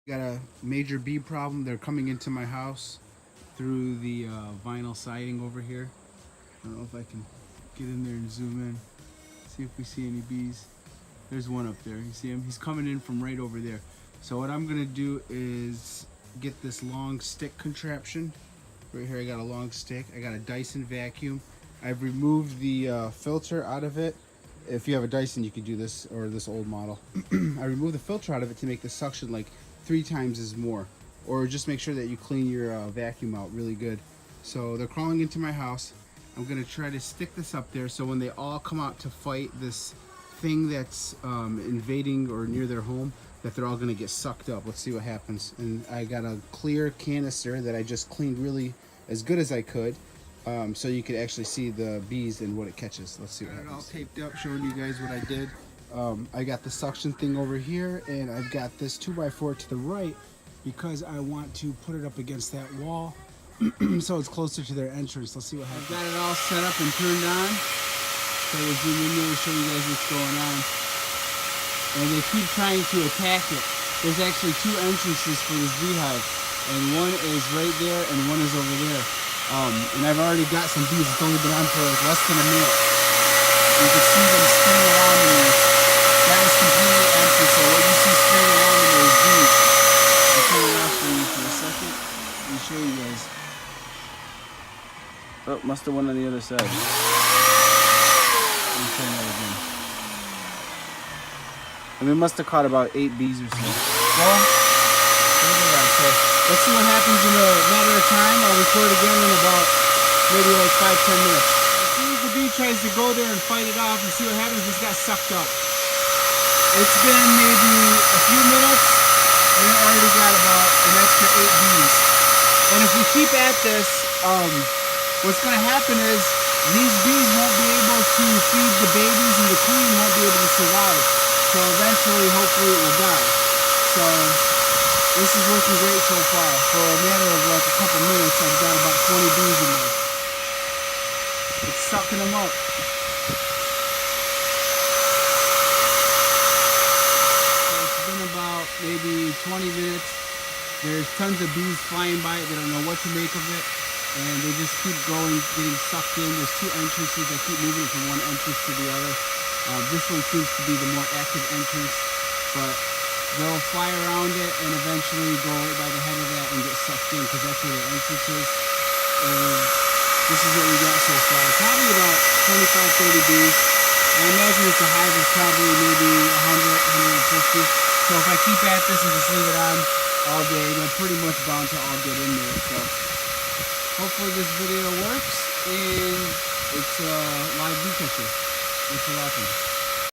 Got a major bee problem. They're coming into my house through the vinyl siding over here. I don't know if I can get in there and zoom in, see if we see any bees. There's one up there. You see him? He's coming in from right over there. So what I'm gonna do is get this long stick contraption. Right here I got a long stick. I got a Dyson vacuum. I've removed the filter out of it. If you have a Dyson, you could do this, or this old model. I removed the filter out of it to make the suction like 3 times as more. Or just make sure that you clean your vacuum out really good. So they're crawling into my house. I'm gonna try to stick this up there so when they all come out to fight this thing that's invading or near their home, that they're all gonna get sucked up. Let's see what happens. And I got a clear canister that I just cleaned really as good as I could. So you could actually see the bees and what it catches. Let's see what happens. All taped up, showing you guys what I did. I got the suction thing over here, and I've got this 2x4 to the right because I want to put it up against that wall so it's closer to their entrance. Let's see what happens. I've got it all set up and turned on. So we'll zoom in there and show you guys what's going on. And they keep trying to attack it. There's actually 2 entrances for this beehive, and one is right there and one is over there. And I've already got some bees. It's only been on for like less than a minute. You can see them spinning around in there. That is completely empty, so what you see spinning around in there is bees. I'll turn it off for you for a second. Let me show you guys. Oh, must have went on the other side. Let me turn that again. And we must have caught about 8 bees or so. Well, so let's see what happens in a matter of time. I'll record again in about maybe like 5-10 minutes. As soon as the bee tries to go there and fight it off and see what happens, it's got sucked up. It's been maybe a few minutes and it already got about an extra 8 bees. And if we keep at this, what's going to happen is these bees won't be able to feed the babies and the queen won't be able to survive. So eventually, hopefully, it will die. So this is working great so far. For a matter of like a couple minutes, I've got about 20 bees in there. It's sucking them up. So it's been about maybe 20 minutes. There's tons of bees flying by it. They don't know what to make of it. And they just keep going, getting sucked in. There's 2 entrances. I keep moving it from one entrance to the other. This one seems to be the more active entrance, but they'll fly around it and eventually go right by the head of that and get sucked in because that's where the entrance is. And this is what we got so far. Probably about 25-30 bees. I imagine that the hive is probably maybe 100, 150. So if I keep at this and just leave it on all day, they're pretty much bound to all get in there. So hopefully this video works and it's a live bee catcher. Thanks for watching.